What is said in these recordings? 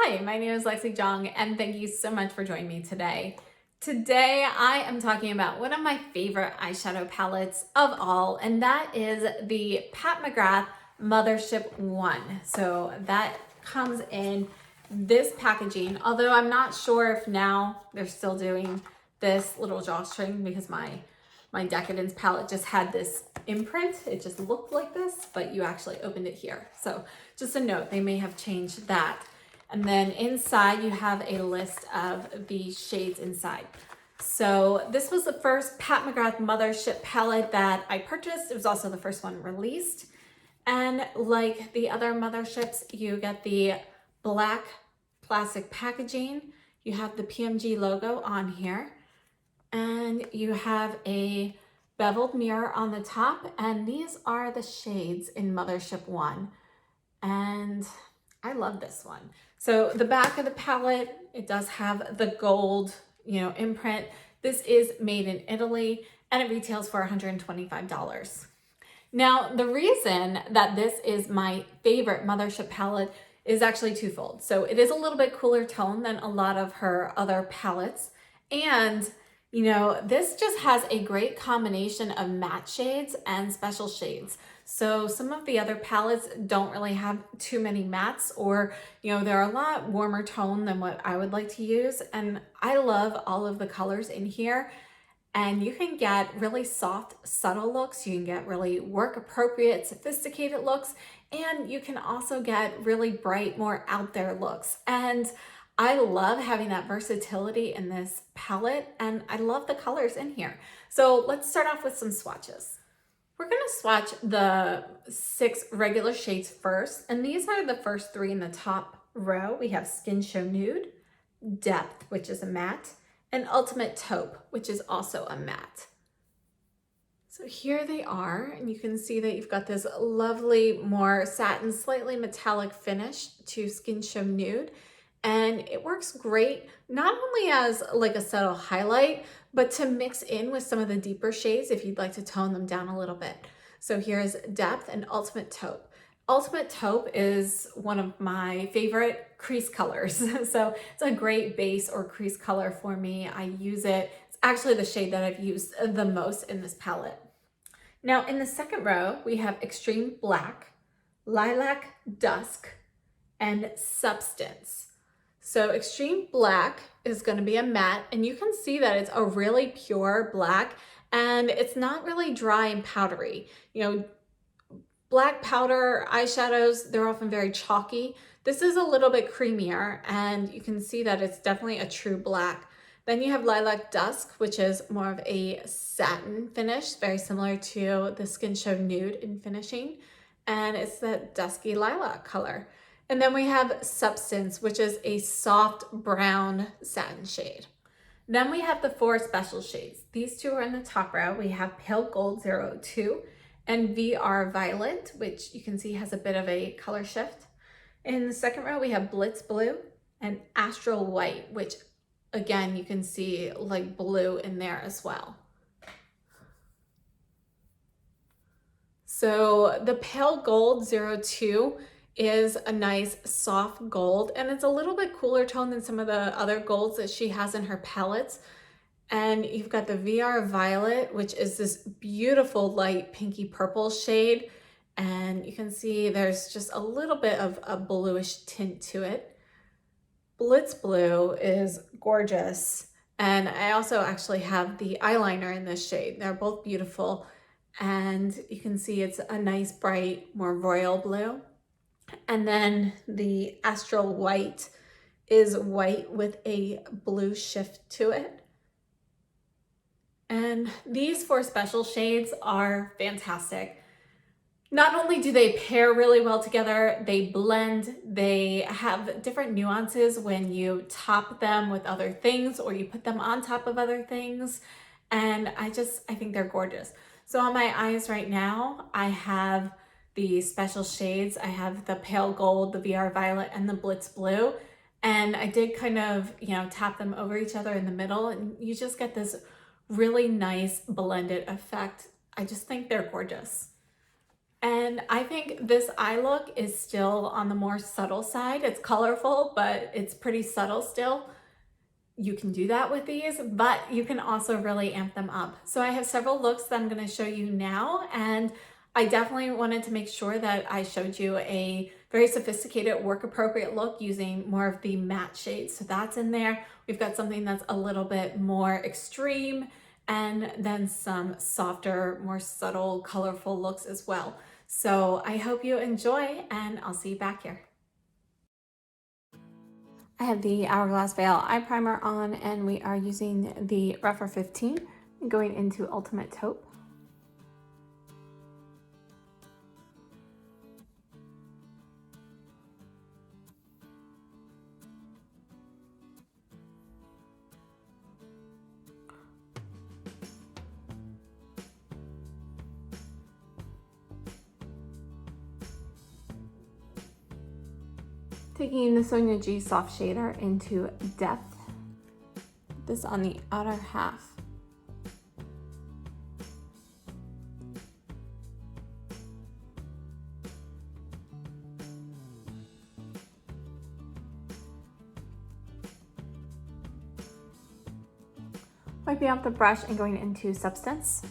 Hi, my name is Lexi Jong, and thank you so much for joining me today. Today, I am talking about one of my favorite eyeshadow palettes of all, and that is the Pat McGrath Mothership 1. So that comes in this packaging, although I'm not sure if now they're still doing this little drawstring because my Decadence palette just had this imprint. It just looked like this, but you actually opened it here. So just a note, they may have changed that. And then inside you have a list of the shades inside. So this was the first Pat McGrath Mothership palette that I purchased. It was also the first one released. And like the other Motherships, you get the black plastic packaging. You have the PMG logo on here. And you have a beveled mirror on the top. And these are the shades in Mothership 1. And I love this one. So the back of the palette, it does have the gold, imprint. This is made in Italy and it retails for $125. Now, the reason that this is my favorite Mothership palette is actually twofold. So it is a little bit cooler tone than a lot of her other palettes. And this just has a great combination of matte shades and special shades. So some of the other palettes don't really have too many mattes, or, they're a lot warmer tone than what I would like to use. And I love all of the colors in here. And you can get really soft, subtle looks. You can get really work appropriate, sophisticated looks. And you can also get really bright, more out there looks. And I love having that versatility in this palette, and I love the colors in here. So let's start off with some swatches. We're gonna swatch the 6 regular shades first, and these are the first 3 in the top row. We have Skin Show Nude, Depth, which is a matte, and Ultimate Taupe, which is also a matte. So here they are, and you can see that you've got this lovely, more satin, slightly metallic finish to Skin Show Nude. And it works great, not only as like a subtle highlight, but to mix in with some of the deeper shades if you'd like to tone them down a little bit. So here's Depth and Ultimate Taupe. Ultimate Taupe is one of my favorite crease colors. So it's a great base or crease color for me. I use it. It's actually the shade that I've used the most in this palette. Now in the second row, we have Extreme Black, Lilac Dusk, and Substance. So Extreme Black is going to be a matte, and you can see that it's a really pure black, and it's not really dry and powdery. Black powder eyeshadows, they're often very chalky. This is a little bit creamier, and you can see that it's definitely a true black. Then you have Lilac Dusk, which is more of a satin finish, very similar to the Skin Show Nude in finishing, and it's that dusky lilac color. And then we have Substance, which is a soft brown satin shade. Then we have the 4 special shades. These 2 are in the top row. We have Pale Gold 002 and VR Violet, which you can see has a bit of a color shift. In the second row, we have Blitz Blue and Astral White, which again, you can see like blue in there as well. So the Pale Gold 02 is a nice soft gold, and it's a little bit cooler tone than some of the other golds that she has in her palettes. And you've got the VR Violet, which is this beautiful light pinky purple shade, and you can see there's just a little bit of a bluish tint to it. Blitz Blue is gorgeous, and I also actually have the eyeliner in this shade. They're both beautiful, and you can see it's a nice bright, more royal blue. And then the Astral White is white with a blue shift to it. And these 4 special shades are fantastic. Not only do they pair really well together, they blend, they have different nuances when you top them with other things or you put them on top of other things. And I think they're gorgeous. So on my eyes right now, I have the special shades. I have the Pale Gold, the VR Violet, and the Blitz Blue. And I did kind of, tap them over each other in the middle, and you just get this really nice blended effect. I just think they're gorgeous. And I think this eye look is still on the more subtle side. It's colorful, but it's pretty subtle still. You can do that with these, but you can also really amp them up. So I have several looks that I'm going to show you now, and I definitely wanted to make sure that I showed you a very sophisticated work appropriate look using more of the matte shades. So that's in there. We've got something that's a little bit more extreme, and then some softer, more subtle, colorful looks as well. So I hope you enjoy, and I'll see you back here. I have the Hourglass Veil Eye Primer on, and we are using the Rougher 15 going into Ultimate Taupe. Taking the Sonia G Soft Shader into Depth, this on the outer half. Wiping off the brush and going into Substance.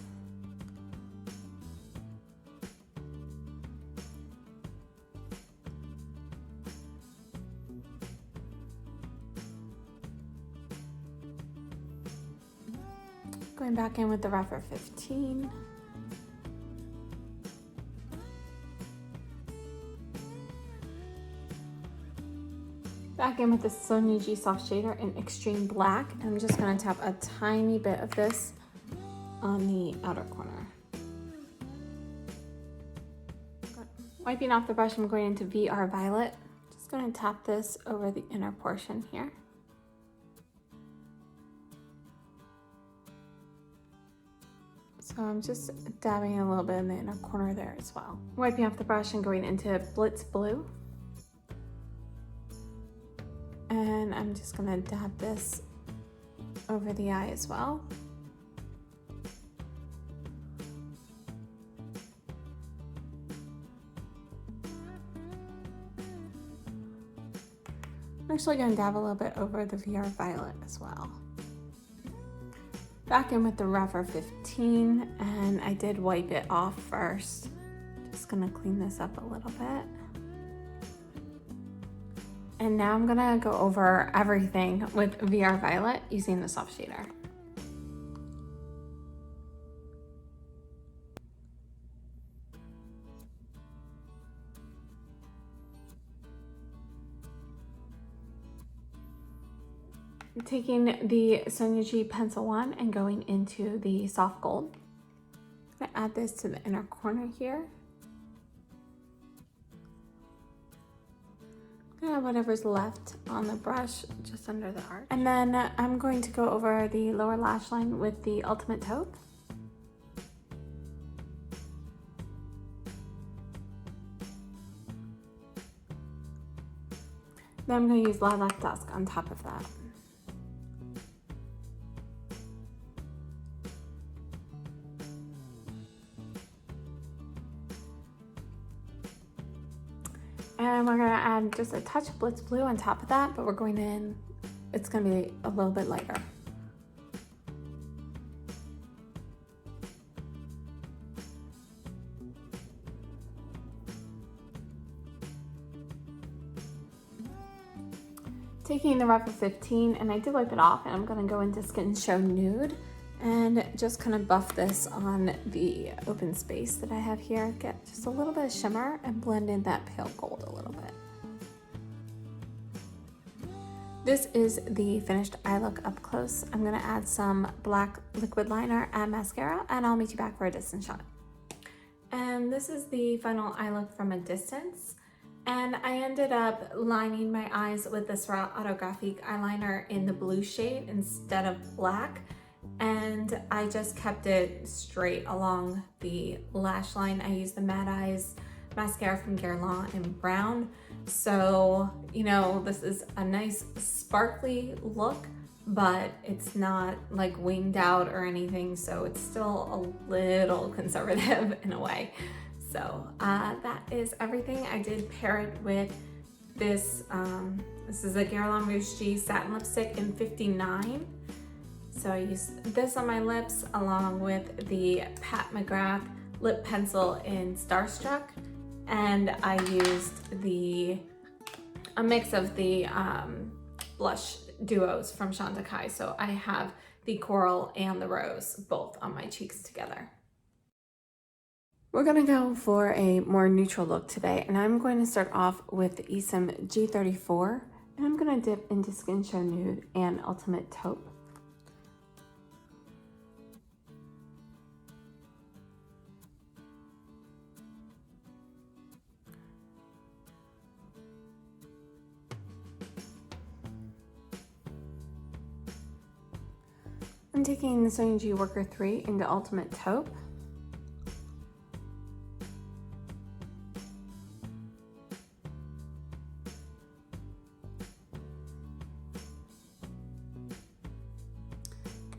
Going back in with the Rougher 15. Back in with the Sonia G Soft Shader in Extreme Black. And I'm just going to tap a tiny bit of this on the outer corner. Wiping off the brush, I'm going into VR Violet. Just going to tap this over the inner portion here. So I'm just dabbing a little bit in the inner corner there as well. Wiping off the brush and going into Blitz Blue. And I'm just gonna dab this over the eye as well. I'm actually gonna dab a little bit over the VR Violet as well. Back in with the Rougher 15, and I did wipe it off first. Just gonna clean this up a little bit. And now I'm gonna go over everything with VR Violet using the soft shader. Taking the Sonia G Pencil One and going into the Soft Gold. I'm gonna add this to the inner corner here. I'm gonna add whatever's left on the brush just under the arch. And then I'm going to go over the lower lash line with the Ultimate Taupe. Then I'm gonna use Lilac Dusk on top of that. And we're gonna add just a touch of Blitz Blue on top of that, but we're going in, it's gonna be a little bit lighter. Taking the Rougher 15, and I did wipe it off, and I'm gonna go into Skin Show Nude and just kind of buff this on the open space that I have here. Get just a little bit of shimmer and blend in that pale gold a little bit. This is the finished eye look up close. I'm gonna add some black liquid liner and mascara, and I'll meet you back for a distance shot. And this is the final eye look from a distance. And I ended up lining my eyes with the Surratt Autographique eyeliner in the blue shade instead of black. And I just kept it straight along the lash line. I used the Mad Eyes mascara from Guerlain in brown. So, you know, this is a nice sparkly look, but it's not like winged out or anything. So it's still a little conservative in a way. So that is everything. I did pair it with this, this is a Guerlain Rouge G Satin Lipstick in 59. So I used this on my lips along with the Pat McGrath lip pencil in Starstruck. And I used a mix of the blush duos from Chantecaille. So I have the coral and the rose both on my cheeks together. We're gonna go for a more neutral look today, and I'm going to start off with the Esom G34, and I'm gonna dip into Skin Show Nude and Ultimate Taupe. I'm taking the Sonia G Worker 3 into Ultimate Taupe.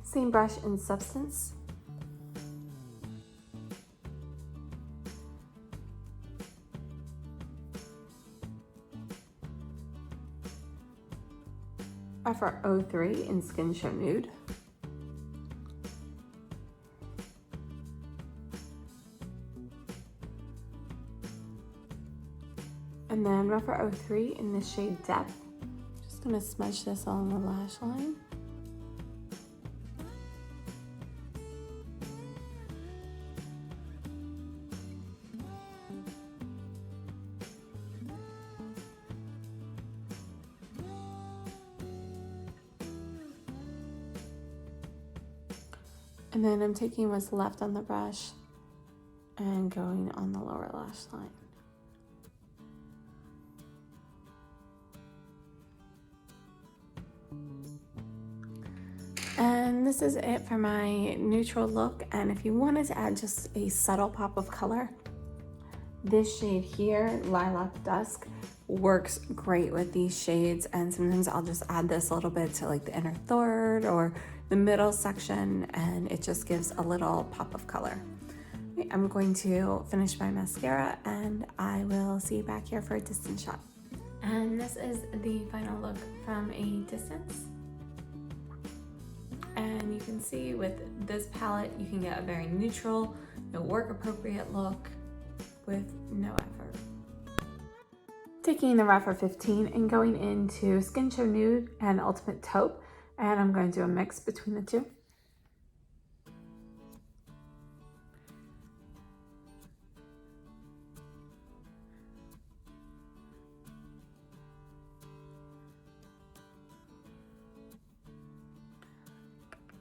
Same brush and Substance. FR03 in Skin Show Nude. And then Rephr 03 in the shade Depth. Just gonna smudge this along the lash line. And then I'm taking what's left on the brush and going on the lower lash line. And this is it for my neutral look. And if you wanted to add just a subtle pop of color, this shade here, Lilac Dusk, works great with these shades. And sometimes I'll just add this a little bit to like the inner third or the middle section, and it just gives a little pop of color. Okay, I'm going to finish my mascara and I will see you back here for a distance shot. And this is the final look from a distance. And you can see with this palette, you can get a very neutral, work appropriate look with no effort. Taking the Rephr 15 and going into Skin Show Nude and Ultimate Taupe, and I'm going to do a mix between the two.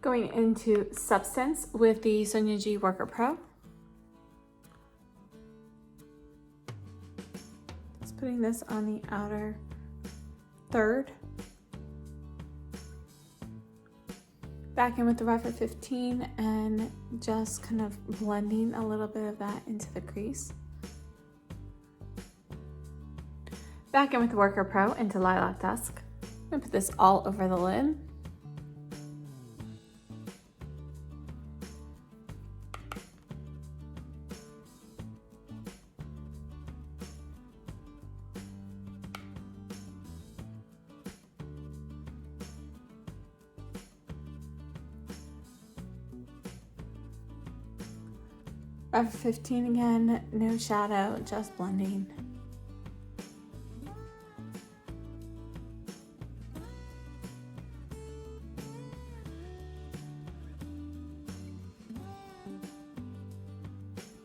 Going into Substance with the Sonia G Worker Pro. Just putting this on the outer third. Back in with the Rephr 15 and just kind of blending a little bit of that into the crease. Back in with the Worker Pro into Lilac Dusk. I'm gonna put this all over the lid. Rephr 15 again, no shadow, just blending.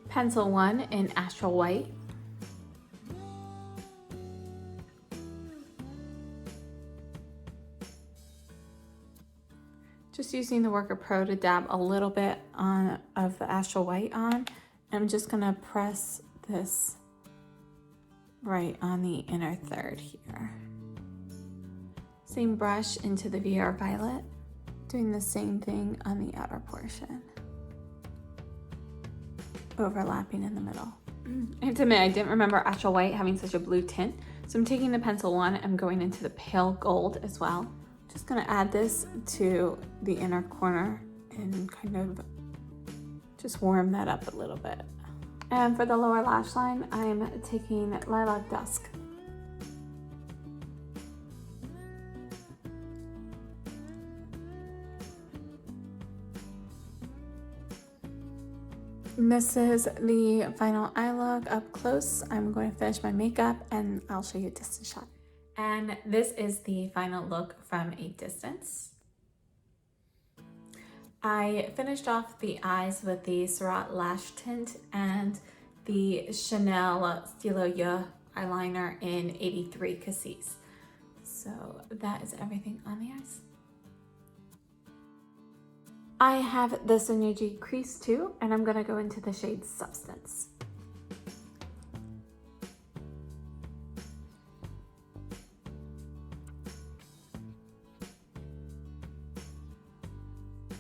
Pencil 1 in Astral White. Just using the Worker Pro to dab a little bit of the Astral White on. I'm just gonna press this right on the inner third here. Same brush into the VR Violet, doing the same thing on the outer portion. Overlapping in the middle. I have to admit, I didn't remember Astral White having such a blue tint. So I'm taking the Pencil 1, I'm going into the Pale Gold as well. Just gonna add this to the inner corner and kind of just warm that up a little bit. And for the lower lash line, I'm taking Lilac Dusk. And this is the final eye look up close. I'm going to finish my makeup and I'll show you a distance shot. And this is the final look from a distance. I finished off the eyes with the Surratt Lash Tint and the Chanel Stylo Yeux eyeliner in 83 Cassis. So that is everything on the eyes. I have the Sonuji crease too, and I'm gonna go into the shade Substance.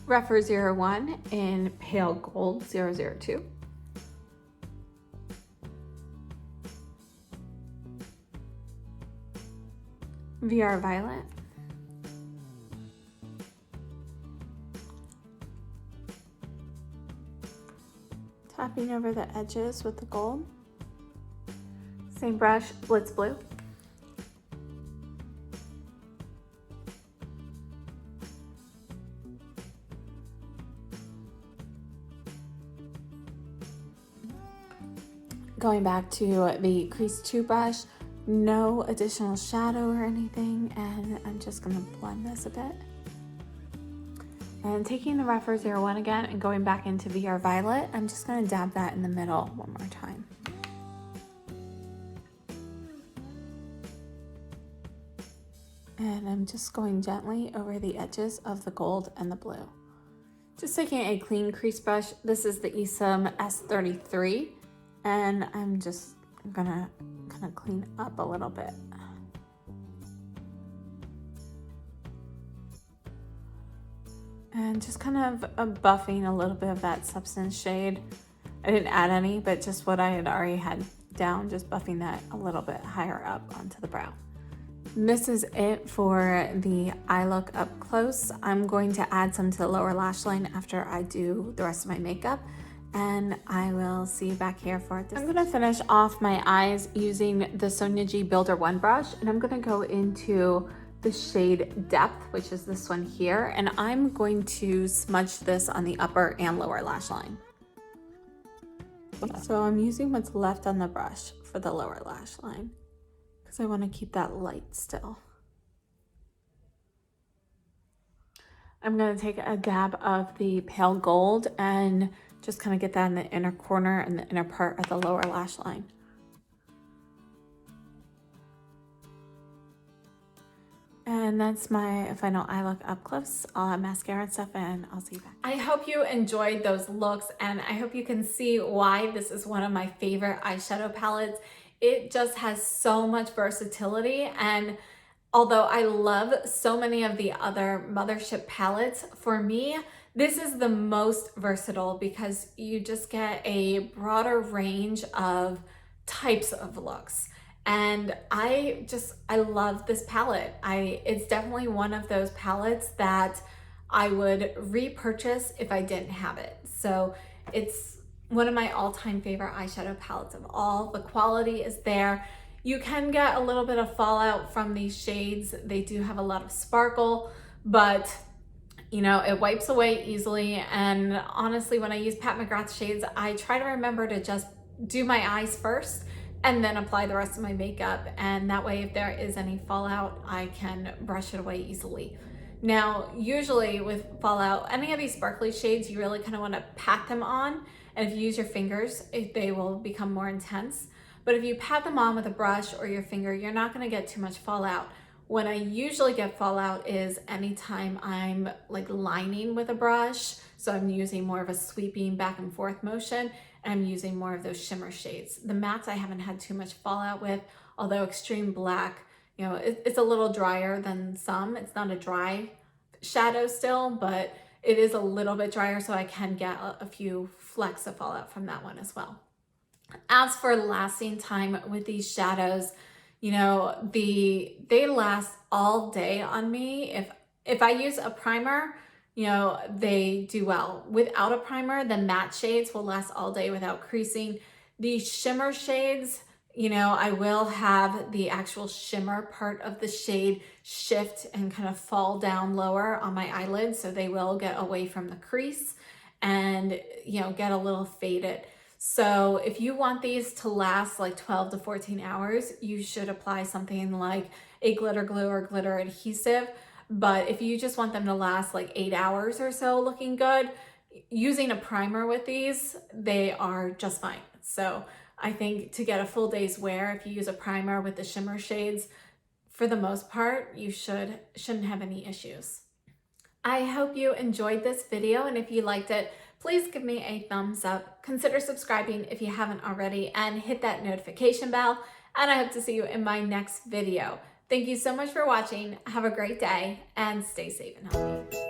Refer 01 in Pale Gold 002. VR Violet. Tapping over the edges with the gold. Same brush, Blitz Blue. Going back to the Crease 2 brush, no additional shadow or anything, and I'm just gonna blend this a bit. And taking the Refer 01 again and going back into VR Violet, I'm just gonna dab that in the middle one more time. And I'm just going gently over the edges of the gold and the blue. Just taking a clean crease brush. This is the Esom S33, and I'm just gonna kind of clean up a little bit. And just kind of buffing a little bit of that Substance shade. I didn't add any, but just what I had already had down, just buffing that a little bit higher up onto the brow. And this is it for the eye look up close. I'm going to add some to the lower lash line after I do the rest of my makeup, and I will see you back here for this. I'm gonna finish off my eyes using the Sonuji Builder 1 brush, and I'm gonna go into the shade Depth, which is this one here, and I'm going to smudge this on the upper and lower lash line. So I'm using what's left on the brush for the lower lash line because I want to keep that light still. I'm going to take a dab of the Pale Gold and just kind of get that in the inner corner and the inner part of the lower lash line. And that's my final eye look up close. I'll have mascara and stuff, and I'll see you back. I hope you enjoyed those looks, and I hope you can see why this is one of my favorite eyeshadow palettes. It just has so much versatility, and although I love so many of the other Mothership palettes, for me, this is the most versatile because you just get a broader range of types of looks. And I love this palette. It's definitely one of those palettes that I would repurchase if I didn't have it. So it's one of my all-time favorite eyeshadow palettes of all. The quality is there. You can get a little bit of fallout from these shades. They do have a lot of sparkle, but you know, it wipes away easily. And honestly, when I use Pat McGrath shades, I try to remember to just do my eyes first and then apply the rest of my makeup. And that way, if there is any fallout, I can brush it away easily. Now, usually with fallout, any of these sparkly shades, you really kind of want to pat them on. And if you use your fingers, they will become more intense. But if you pat them on with a brush or your finger, you're not going to get too much fallout. When I usually get fallout is anytime I'm like lining with a brush. So I'm using more of a sweeping back and forth motion, and I'm using more of those shimmer shades. The mattes I haven't had too much fallout with, although Extreme Black, you know, it's a little drier than some. It's not a dry shadow still, but it is a little bit drier, so I can get a few flecks of fallout from that one as well. As for lasting time with these shadows, you know, they last all day on me. If I use a primer, you know, they do well. Without a primer, the matte shades will last all day without creasing. The shimmer shades, you know, I will have the actual shimmer part of the shade shift and kind of fall down lower on my eyelids, so they will get away from the crease and, you know, get a little faded. So if you want these to last like 12 to 14 hours, you should apply something like a glitter glue or glitter adhesive. But if you just want them to last like 8 hours or so looking good, using a primer with these, they are just fine. So I think to get a full day's wear, if you use a primer with the shimmer shades, for the most part, you shouldn't have any issues. I hope you enjoyed this video, and if you liked it, please give me a thumbs up. Consider subscribing if you haven't already, and hit that notification bell. And I hope to see you in my next video. Thank you so much for watching. Have a great day and stay safe and healthy.